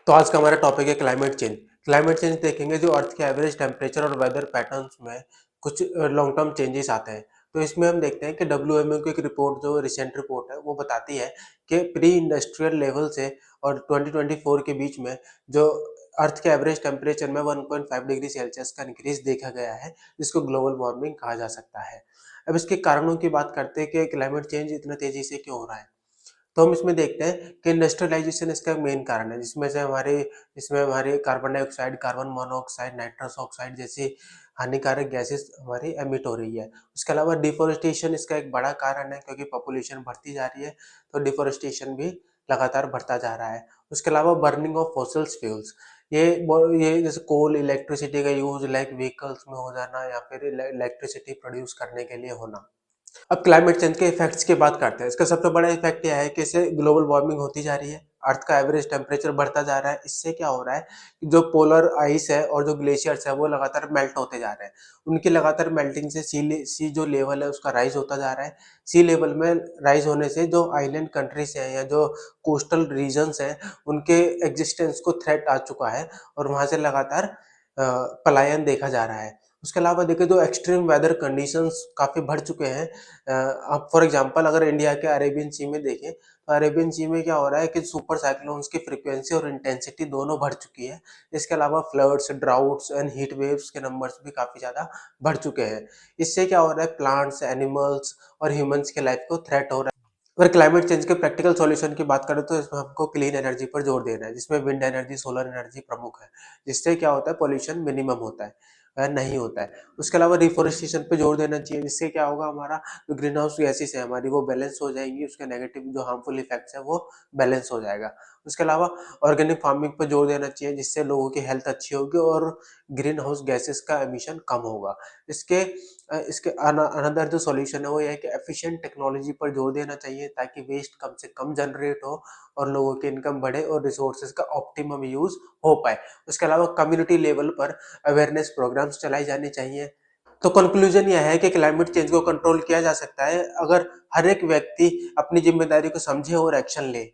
तो आज का हमारा टॉपिक है क्लाइमेट चेंज। क्लाइमेट चेंज देखेंगे जो अर्थ के एवरेज टेम्परेचर और वेदर पैटर्न्स में कुछ लॉन्ग टर्म चेंजेस आते हैं। तो इसमें हम देखते हैं कि डब्ल्यूएमओ की एक रिपोर्ट जो रिसेंट रिपोर्ट है वो बताती है कि प्री इंडस्ट्रियल लेवल से और 2024 के बीच में जो अर्थ के एवरेज टेम्परेचर में 1.5 डिग्री सेल्सियस का इंक्रीज देखा गया है, जिसको ग्लोबल वार्मिंग कहा जा सकता है। अब इसके कारणों की बात करते हैं कि क्लाइमेट चेंज इतना तेजी से क्यों हो रहा है। तो हम इसमें देखते हैं कि इंडस्ट्रियलाइजेशन इसका मेन कारण है, जिसमें हमारे carbon dioxide, carbon monoxide, nitrous oxide जैसी हानिकारक गैसेस हमारी एमिट हो रही है। उसके अलावा डिफोरेस्टेशन इसका एक बड़ा कारण है, क्योंकि पॉपुलेशन बढ़ती जा रही है तो डिफोरेस्टेशन भी लगातार बढ़ता जा रहा है। उसके अलावा बर्निंग ऑफ फॉसिल्स फ्यूल्स, ये जैसे कोल, इलेक्ट्रिसिटी का यूज लाइक व्हीकल्स में हो जाना या फिर इलेक्ट्रिसिटी प्रोड्यूस करने के लिए होना। अब क्लाइमेट चेंज के इफेक्ट्स की बात करते हैं। इसका सबसे बड़ा इफेक्ट यह है कि इससे ग्लोबल वार्मिंग होती जा रही है, अर्थ का एवरेज टेम्परेचर बढ़ता जा रहा है। इससे क्या हो रहा है कि जो पोलर आइस है और जो ग्लेशियर्स है वो लगातार मेल्ट होते जा रहे हैं। उनकी लगातार मेल्टिंग से सी जो लेवल है उसका राइज होता जा रहा है। सी लेवल में राइज होने से जो आइलैंड कंट्रीज हैं या जो कोस्टल रीजन्स हैं, उनके एग्जिस्टेंस को थ्रेट आ चुका है और वहां से लगातार पलायन देखा जा रहा है। उसके अलावा देखें तो एक्सट्रीम वेदर कंडीशंस काफ़ी बढ़ चुके हैं। अब फॉर एग्जांपल अगर इंडिया के अरेबियन सी में देखें, तो अरेबियन सी में क्या हो रहा है कि सुपर साइक्लोन्स की फ्रीक्वेंसी और इंटेंसिटी दोनों बढ़ चुकी है। इसके अलावा floods, droughts and heat waves के नंबर्स भी काफ़ी ज़्यादा बढ़ चुके हैं। इससे क्या हो रहा है, प्लांट्स, एनिमल्स और ह्यूमंस के लाइफ को थ्रेट हो रहा है। अगर क्लाइमेट चेंज के प्रैक्टिकल सॉल्यूशन की बात करें तो इसमें हमको क्लीन एनर्जी पर जोर देना है, जिसमें विंड एनर्जी, सोलर एनर्जी प्रमुख है। जिससे क्या होता है, पॉल्यूशन मिनिमम होता है, नहीं होता है। उसके अलावा रिफॉरेस्टेशन पे जोर देना चाहिए, जिससे क्या होगा, हमारा जो ग्रीन हाउस गैसेस है हमारी वो बैलेंस हो जाएंगी, उसके नेगेटिव जो हार्मफुल इफेक्ट्स है वो बैलेंस हो जाएगा। उसके अलावा ऑर्गेनिक फार्मिंग पर जोर देना चाहिए, जिससे लोगों की हेल्थ अच्छी होगी और ग्रीन हाउस गैसेस का एमिशन कम होगा। इसके इसके अनदर जो सॉल्यूशन है वो ये है कि एफिशिएंट टेक्नोलॉजी पर जोर देना चाहिए, ताकि वेस्ट कम से कम जनरेट हो और लोगों की इनकम बढ़े और रिसोर्सेज का ऑप्टिमम यूज हो पाए। उसके अलावा कम्युनिटी लेवल पर अवेयरनेस प्रोग्राम्स चलाई जानी चाहिए। तो कंक्लूजन यह है कि क्लाइमेट चेंज को कंट्रोल किया जा सकता है अगर हर एक व्यक्ति अपनी जिम्मेदारी को समझे और एक्शन ले।